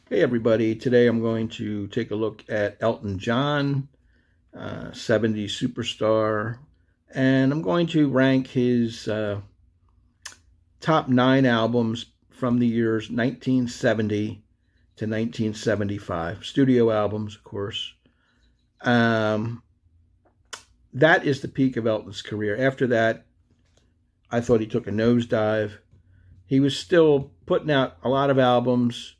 Hey everybody, today I'm going to take a look at Elton John, 70s superstar, and I'm going to rank his top 9 albums from the years 1970 to 1975. Studio albums, of course. That is the peak of Elton's career. After that, I thought he took a nosedive. He was still putting out a lot of albums.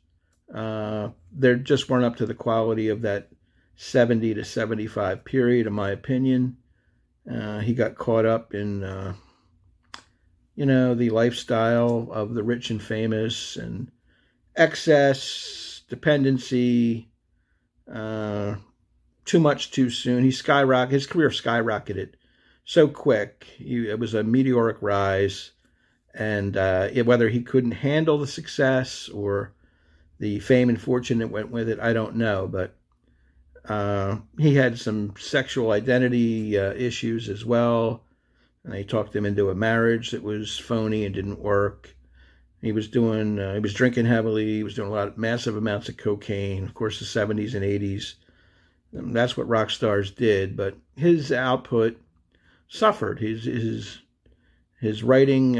They just weren't up to the quality of that 70 to 75 period, in my opinion. He got caught up in, the lifestyle of the rich and famous and excess, dependency, too much too soon. His career skyrocketed so quick. It was a meteoric rise, and whether he couldn't handle the success or the fame and fortune that went with it, I don't know. But he had some sexual identity issues as well. And they talked him into a marriage that was phony and didn't work. He was drinking heavily. He was doing massive amounts of cocaine. Of course, the 70s and 80s. That's what rock stars did. But his output suffered. His writing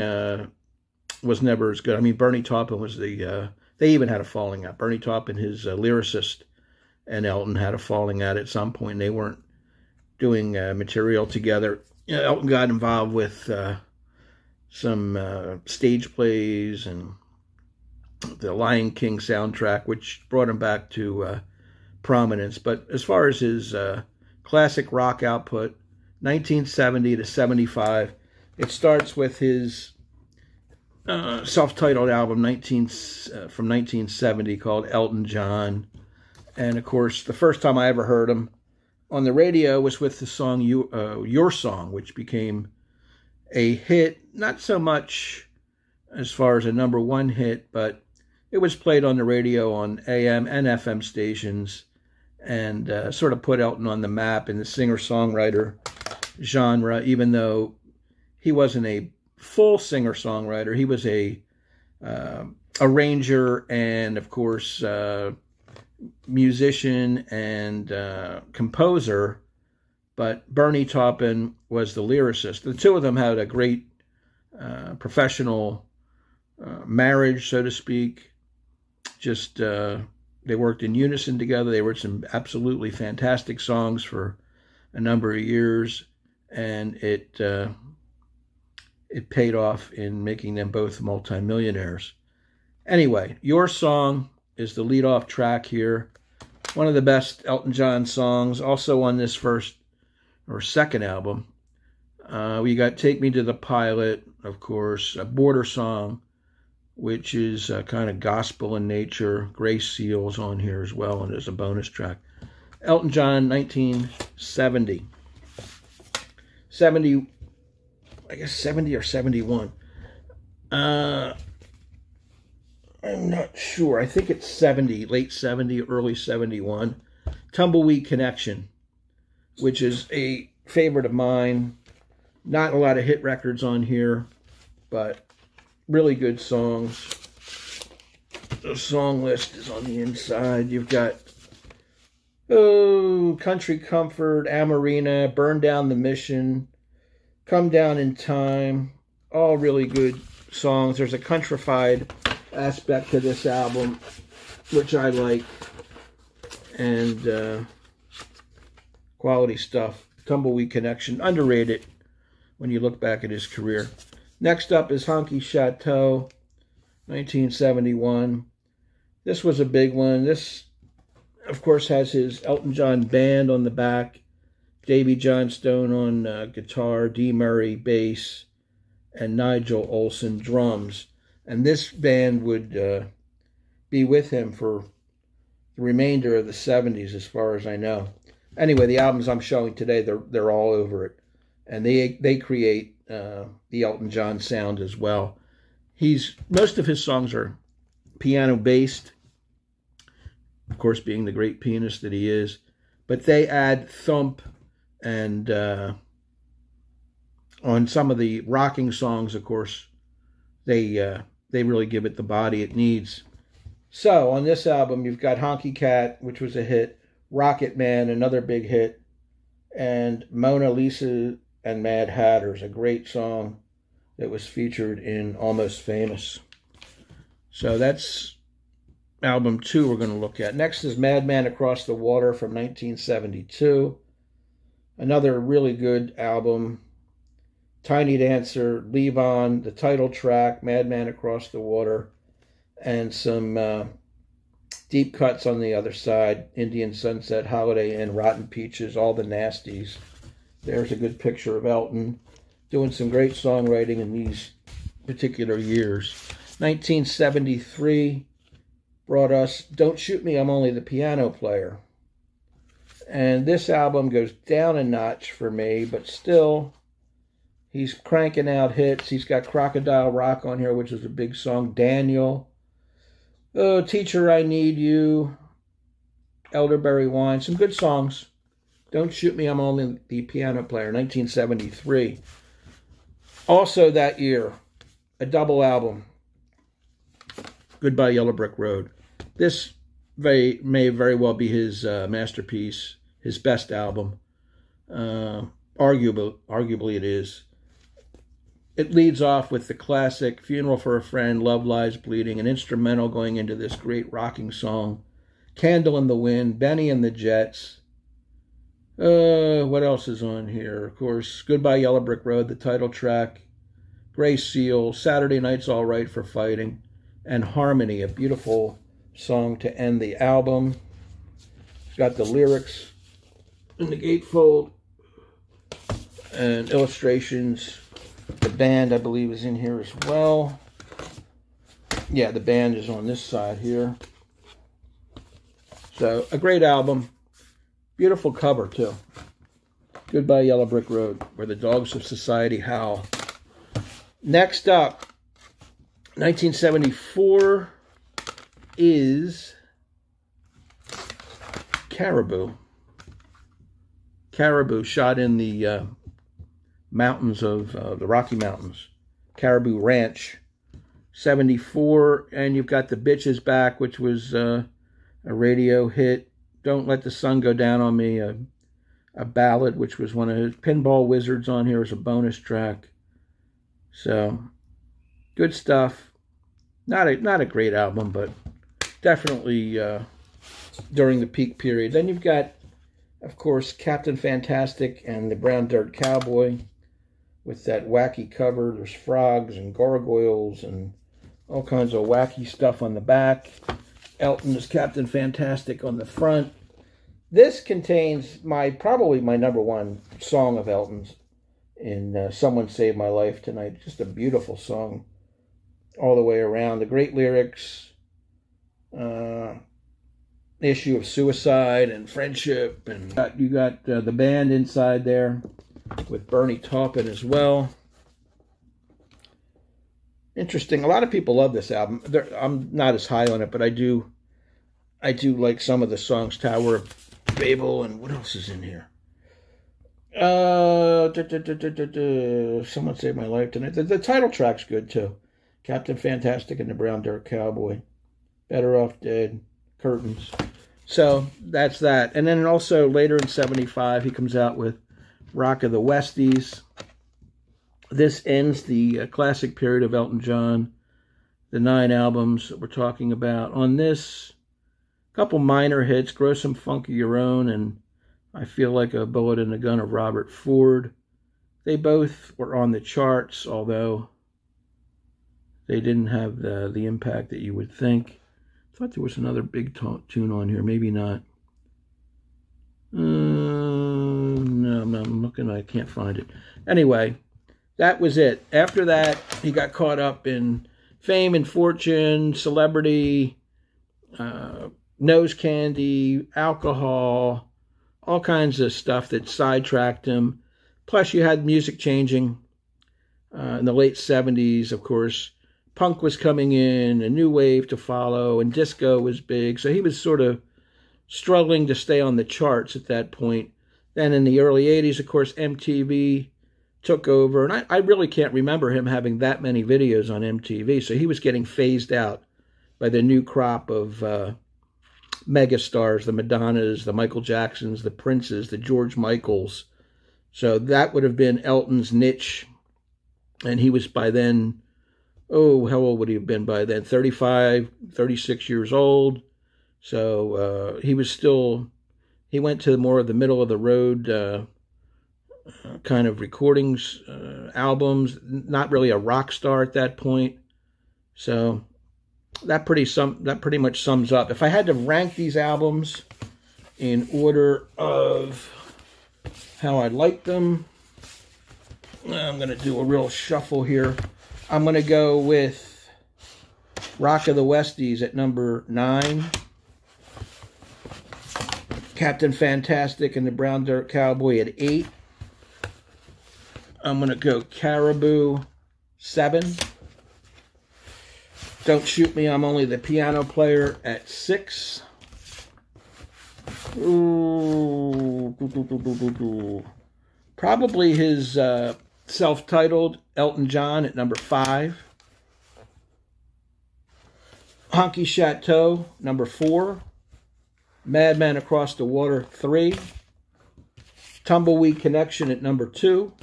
was never as good. I mean, Bernie Taupin was they even had a falling out. Bernie Taupin, his lyricist, and Elton had a falling out at some point. They weren't doing material together. Elton got involved with some stage plays and the Lion King soundtrack, which brought him back to prominence. But as far as his classic rock output, 1970 to 75, it starts with his self-titled album from 1970 called Elton John. And of course, the first time I ever heard him on the radio was with the song Your Song, which became a hit. Not so much as far as a #1 hit, but it was played on the radio on AM and FM stations, and sort of put Elton on the map in the singer-songwriter genre, even though he wasn't a full singer-songwriter. He was a arranger and, of course, musician and composer, but Bernie Taupin was the lyricist. The two of them had a great professional marriage, so to speak. Just they worked in unison together. They wrote some absolutely fantastic songs for a number of years, and it paid off in making them both multimillionaires. Anyway, Your Song is the lead-off track here. One of the best Elton John songs, also on this second album. We got Take Me to the Pilot, of course, a Border Song, which is kind of gospel in nature. Grace Seal's on here as well, and there's a bonus track. Elton John, 1970. 70, I guess 70 or 71. I'm not sure. I think it's 70, late 70, early 71. Tumbleweed Connection, which is a favorite of mine. Not a lot of hit records on here, but really good songs. The song list is on the inside. You've got Country Comfort, Amarina, Burn Down the Mission, Come Down in Time. All really good songs. There's a countrified aspect to this album, which I like, and quality stuff. Tumbleweed Connection, underrated when you look back at his career. Next up is Hunky Chateau, 1971. This was a big one. This, of course, has his Elton John band on the back, Davy Johnstone on guitar, Dee Murray bass, and Nigel Olsson drums. And this band would be with him for the remainder of the 70s, as far as I know. Anyway, the albums I'm showing today, they're all over it. And they create the Elton John sound as well. Most of his songs are piano-based, of course, being the great pianist that he is. But they add thump and on some of the rocking songs, of course, they really give it the body it needs. So on this album, you've got Honky Cat, which was a hit, Rocket Man, another big hit, and Mona Lisa and Mad Hatter's a great song that was featured in Almost Famous. So that's album 2 we're going to look at. Next is Madman Across the Water from 1972. Another really good album. Tiny Dancer, Levon, the title track, Madman Across the Water, and some deep cuts on the other side, Indian Sunset, Holiday Inn, Rotten Peaches, all the nasties. There's a good picture of Elton doing some great songwriting in these particular years. 1973 brought us Don't Shoot Me, I'm Only the Piano Player. And this album goes down a notch for me, but still, he's cranking out hits. He's got Crocodile Rock on here, which is a big song. Daniel. Oh, Teacher, I Need You. Elderberry Wine. Some good songs. Don't Shoot Me, I'm Only the Piano Player, 1973. Also that year, a double album. Goodbye Yellow Brick Road. This may very well be his masterpiece, his best album. Arguably it is. It leads off with the classic Funeral for a Friend, Love Lies Bleeding, an instrumental going into this great rocking song. Candle in the Wind, Benny and the Jets. What else is on here? Of course, Goodbye Yellow Brick Road, the title track. Gray Seal, Saturday Night's All Right for Fighting, and Harmony, a beautiful song to end the album. It's got the lyrics in the gatefold and illustrations. The band, I believe, is in here as well. Yeah, the band is on this side here. So, a great album. Beautiful cover, too. Goodbye Yellow Brick Road, Where the Dogs of Society Howl. Next up, 1974 is Caribou. Caribou, shot in the mountains of the Rocky Mountains. Caribou Ranch. 74, and you've got The Bitches Back, which was a radio hit. Don't Let the Sun Go Down on Me, a ballad, which was one of his. Pinball Wizards on here as a bonus track. So, good stuff. Not a great album, but definitely during the peak period. Then you've got, of course, Captain Fantastic and the Brown Dirt Cowboy with that wacky cover. There's frogs and gargoyles and all kinds of wacky stuff on the back. Elton is Captain Fantastic on the front. This contains probably my #1 song of Elton's in Someone Saved My Life Tonight. Just a beautiful song all the way around. The great lyrics, issue of suicide and friendship, and you got the band inside there with Bernie Taupin as well. Interesting. A lot of people love this album. I'm not as high on it, but I do like some of the songs. Tower of Babel, and what else is in here? Someone Saved My Life Tonight. The title track's good too. Captain Fantastic and the Brown Dirt Cowboy. Better Off Dead. Curtains. So that's that. And then also later in 75, he comes out with Rock of the Westies. This ends the classic period of Elton John. The 9 albums that we're talking about. On this, a couple minor hits. Grow Some Funk of Your Own and I Feel Like a Bullet in the Gun of Robert Ford. They both were on the charts, although they didn't have the impact that you would think. I thought there was another big tune on here. Maybe not. No, I'm looking. I can't find it. Anyway, that was it. After that, he got caught up in fame and fortune, celebrity, nose candy, alcohol, all kinds of stuff that sidetracked him. Plus, you had music changing in the late 70s, of course. Punk was coming in, a new wave to follow, and disco was big. So he was sort of struggling to stay on the charts at that point. Then in the early 80s, of course, MTV took over. And I really can't remember him having that many videos on MTV. So he was getting phased out by the new crop of megastars, the Madonnas, the Michael Jacksons, the Princes, the George Michaels. So that would have been Elton's niche. And he was by then, oh, how old would he have been by then? 35, 36 years old. So he was still, he went to more of the middle of the road kind of recordings, albums, not really a rock star at that point. So that pretty much sums up. If I had to rank these albums in order of how I like them, I'm going to do a real shuffle here. I'm going to go with Rock of the Westies at number 9. Captain Fantastic and the Brown Dirt Cowboy at 8. I'm going to go Caribou 7. Don't Shoot Me, I'm Only the Piano Player at 6. Ooh. Probably his self-titled Elton John at number 5. Hunky Chateau, number 4. Madman Across the Water, 3. Tumbleweed Connection at number 2.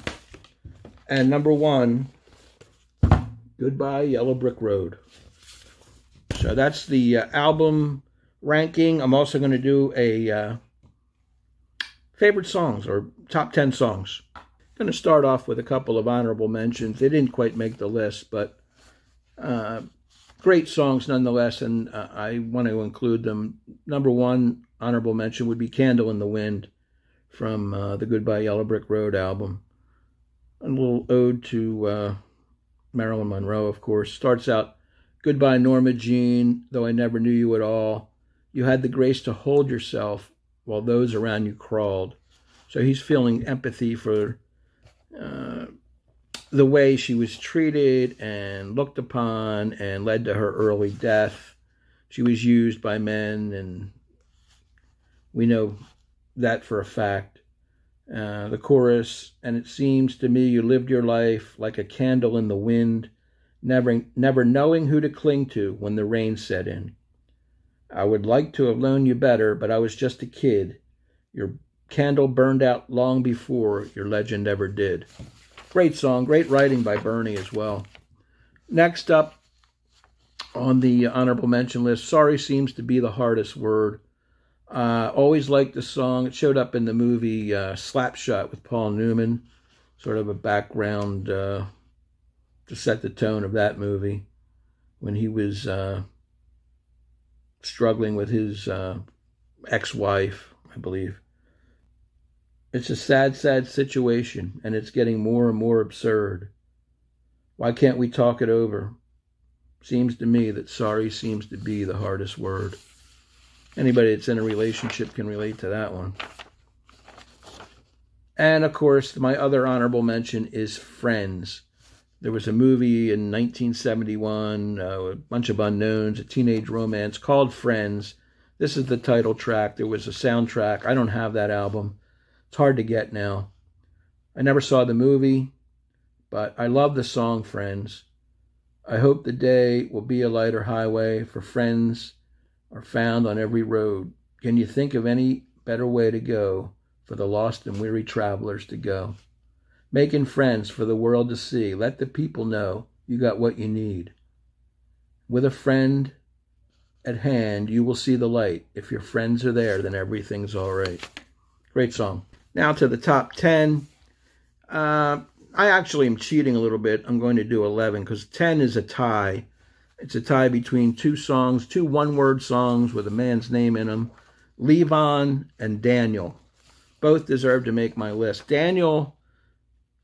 And number 1, Goodbye Yellow Brick Road. So that's the album ranking. I'm also going to do a favorite songs or top 10 songs. I'm going to start off with a couple of honorable mentions. They didn't quite make the list, but great songs nonetheless, and I want to include them. Number 1 honorable mention would be Candle in the Wind from the Goodbye Yellow Brick Road album. A little ode to Marilyn Monroe, of course. Starts out, Goodbye Norma Jean, though I never knew you at all. You had the grace to hold yourself while those around you crawled. So he's feeling empathy for the way she was treated and looked upon and led to her early death. She was used by men, and we know that for a fact. The chorus, and it seems to me you lived your life like a candle in the wind, never knowing who to cling to when the rain set in. I would like to have known you better, but I was just a kid. Your candle burned out long before your legend ever did. Great song, great writing by Bernie as well. Next up on the honorable mention list, Sorry Seems to Be the Hardest Word. Always liked the song. It showed up in the movie Slapshot with Paul Newman, sort of a background to set the tone of that movie when he was struggling with his ex-wife, I believe. It's a sad, sad situation, and it's getting more and more absurd. Why can't we talk it over? Seems to me that sorry seems to be the hardest word. Anybody that's in a relationship can relate to that one. And, of course, my other honorable mention is Friends. There was a movie in 1971, a bunch of unknowns, a teenage romance called Friends. This is the title track. There was a soundtrack. I don't have that album. It's hard to get now. I never saw the movie, but I love the song Friends. I hope the day will be a lighter highway, for friends are found on every road. Can you think of any better way to go for the lost and weary travelers to go? Making friends for the world to see. Let the people know you got what you need. With a friend at hand, you will see the light. If your friends are there, then everything's all right. Great song. Now to the top 10. I actually am cheating a little bit. I'm going to do 11 because 10 is a tie. It's a tie between two songs, two one-word songs with a man's name in them. Levon and Daniel. Both deserve to make my list. Daniel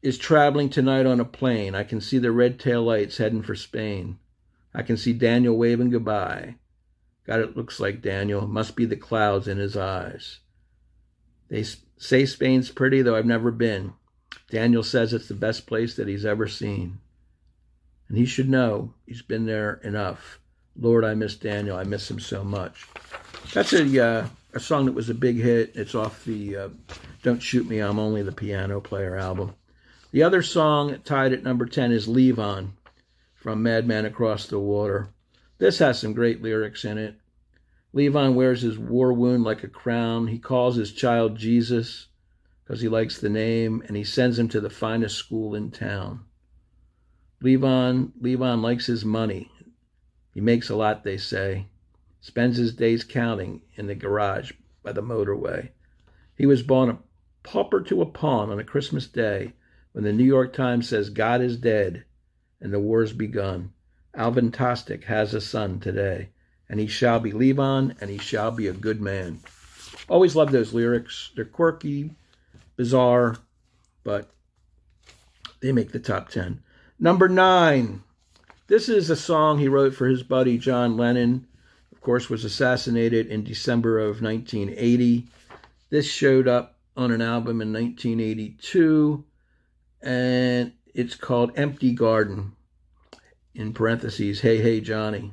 is traveling tonight on a plane. I can see the red tail lights heading for Spain. I can see Daniel waving goodbye. God, it looks like Daniel. Must be the clouds in his eyes. They say Spain's pretty, though I've never been. Daniel says it's the best place that he's ever seen. And he should know he's been there enough. Lord, I miss Daniel. I miss him so much. That's a song that was a big hit. It's off the Don't Shoot Me, I'm Only the Piano Player album. The other song tied at number 10 is Levon from Madman Across the Water. This has some great lyrics in it. Levon wears his war wound like a crown. He calls his child Jesus because he likes the name, and he sends him to the finest school in town. Levon likes his money. He makes a lot, they say. Spends his days counting in the garage by the motorway. He was born a pauper to a pawn on a Christmas day when the New York Times says God is dead and the war's begun. Alvin Tostic has a son today, and he shall be Levon, and he shall be a good man. Always love those lyrics. They're quirky, bizarre, but they make the top 10. Number 9. This is a song he wrote for his buddy John Lennon. Of course, was assassinated in December of 1980. This showed up on an album in 1982, and it's called Empty Garden, in parentheses, Hey, Hey, Johnny.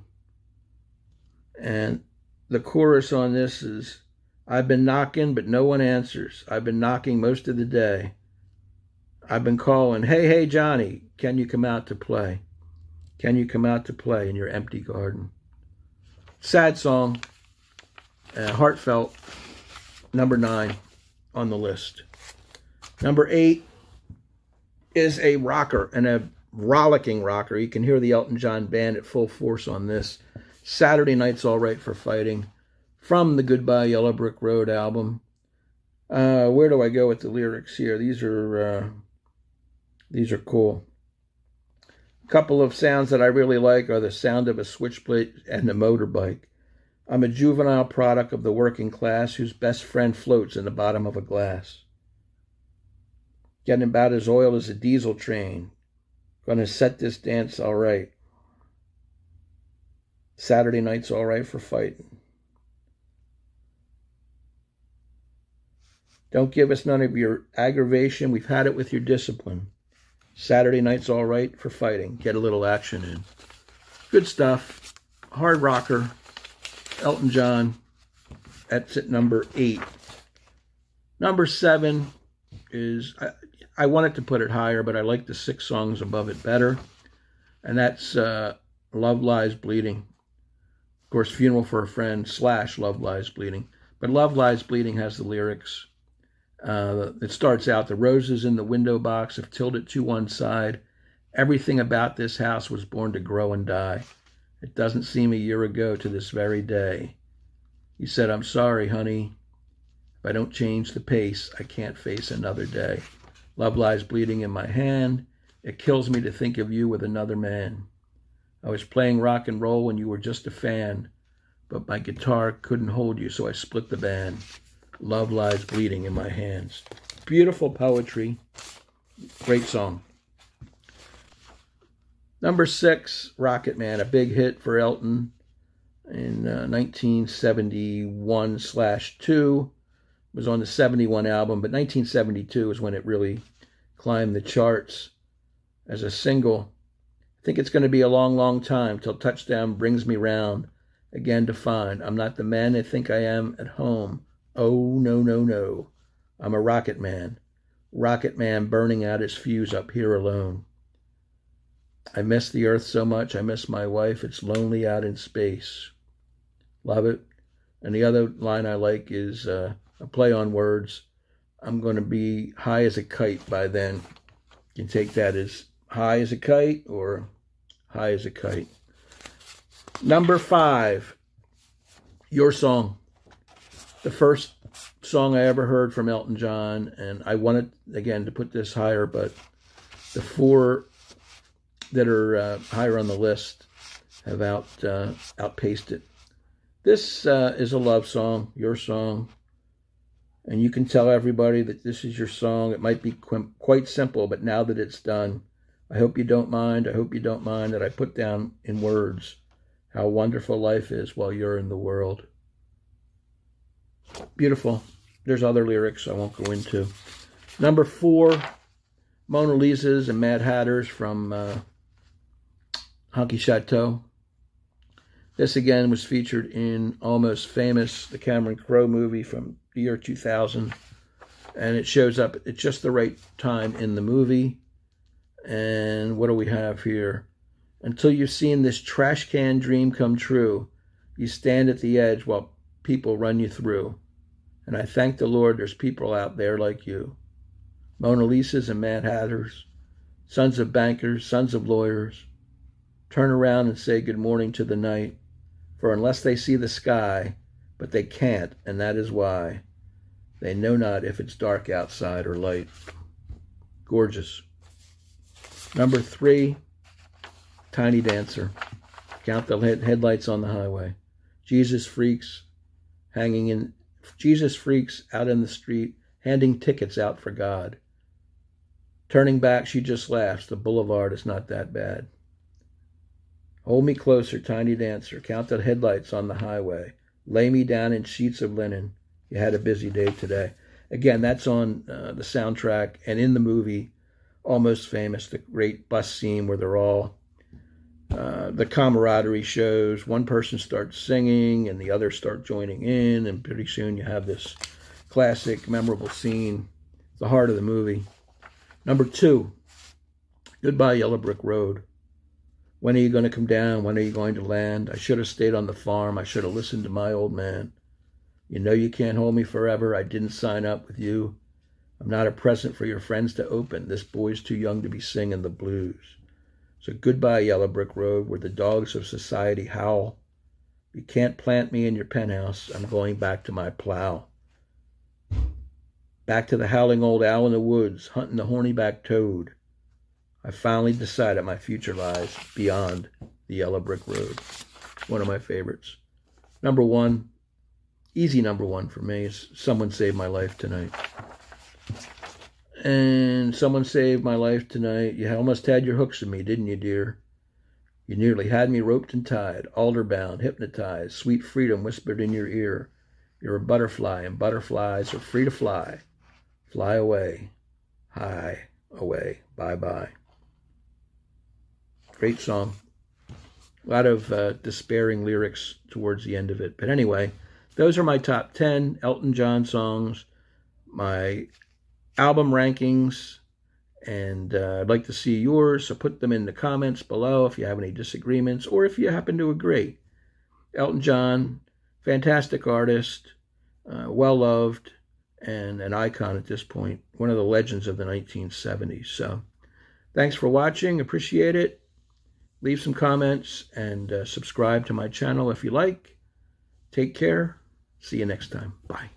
And the chorus on this is, I've been knocking, but no one answers. I've been knocking most of the day. I've been calling, hey, hey, Johnny, can you come out to play? Can you come out to play in your empty garden? Sad song, heartfelt, number 9 on the list. Number 8 is a rocker, and a rollicking rocker. You can hear the Elton John band at full force on this. Saturday Night's All Right for Fighting, from the Goodbye Yellow Brick Road album. Where do I go with the lyrics here? These are cool. A couple of sounds that I really like are the sound of a switchblade and a motorbike. I'm a juvenile product of the working class whose best friend floats in the bottom of a glass. Getting about as oiled as a diesel train. Gonna set this dance all right. Saturday Night's All Right for Fighting. Don't give us none of your aggravation. We've had it with your discipline. Saturday Night's All Right for Fighting. Get a little action in. Good stuff. Hard rocker. Elton John. That's at number 8. Number 7 is, I wanted to put it higher, but I like the 6 songs above it better. And that's Love Lies Bleeding. Of course, Funeral for a Friend / Love Lies Bleeding. But Love Lies Bleeding has the lyrics. It starts out, the roses in the window box have tilted to one side. Everything about this house was born to grow and die. It doesn't seem a year ago to this very day. He said, I'm sorry, honey. If I don't change the pace, I can't face another day. Love lies bleeding in my hand. It kills me to think of you with another man. I was playing rock and roll when you were just a fan, but my guitar couldn't hold you, so I split the band. Love lies bleeding in my hands. Beautiful poetry. Great song. Number 6, Rocket Man, a big hit for Elton in 1971/2. It was on the 71 album, but 1972 is when it really climbed the charts as a single. I think it's going to be a long, long time till touchdown brings me round again to find I'm not the man I think I am at home. Oh, no, no, no. I'm a rocket man burning out his fuse up here alone. I miss the earth so much. I miss my wife. It's lonely out in space. Love it. And the other line I like is a play on words. I'm going to be high as a kite by then. You can take that as high as a kite or high as a kite. Number 5, Your Song. The first song I ever heard from Elton John, and I wanted, again, to put this higher, but the 4 that are higher on the list have outpaced it. This is a love song, your song, and you can tell everybody that this is your song. It might be quite simple, but now that it's done, I hope you don't mind. I hope you don't mind that I put down in words how wonderful life is while you're in the world. Beautiful. There's other lyrics I won't go into. Number 4, Mona Lisa's and Mad Hatters from Hunky Chateau. This again was featured in Almost Famous, the Cameron Crowe movie from the year 2000. And it shows up at just the right time in the movie. And what do we have here? Until you've seen this trash can dream come true, you stand at the edge while people run you through. And I thank the Lord there's people out there like you. Mona Lisas and Mad Hatters, sons of bankers, sons of lawyers, turn around and say good morning to the night, for unless they see the sky, but they can't, and that is why, they know not if it's dark outside or light. Gorgeous. Number 3, Tiny Dancer. Count the headlights on the highway. Jesus freaks out in the street, handing tickets out for God. Turning back, she just laughs. The boulevard is not that bad. Hold me closer, tiny dancer. Count the headlights on the highway. Lay me down in sheets of linen. You had a busy day today. Again, that's on the soundtrack and in the movie Almost Famous, the great bus scene where they're all, the camaraderie shows. One person starts singing and the others start joining in, and pretty soon you have this classic, memorable scene. It's the heart of the movie. Number 2, Goodbye Yellow Brick Road. When are you going to come down? When are you going to land? I should have stayed on the farm. I should have listened to my old man. You know you can't hold me forever. I didn't sign up with you. I'm not a present for your friends to open. This boy's too young to be singing the blues. So goodbye, Yellow Brick Road, where the dogs of society howl. You can't plant me in your penthouse. I'm going back to my plow. Back to the howling old owl in the woods, hunting the horny-backed toad. I finally decided my future lies beyond the Yellow Brick Road. One of my favorites. Number 1, easy number 1 for me, is Someone Saved My Life Tonight. And someone saved my life tonight. You almost had your hooks in me, didn't you, dear? You nearly had me roped and tied, alder-bound, hypnotized. Sweet freedom whispered in your ear. You're a butterfly, and butterflies are free to fly. Fly away, high away, bye-bye. Great song. A lot of despairing lyrics towards the end of it. But anyway, those are my top 10 Elton John songs, my album rankings, and I'd like to see yours, so put them in the comments below if you have any disagreements or if you happen to agree. Elton John, fantastic artist, well-loved, and an icon at this point, one of the legends of the 1970s. So thanks for watching, appreciate it. Leave some comments and subscribe to my channel if you like. Take care. See you next time. Bye.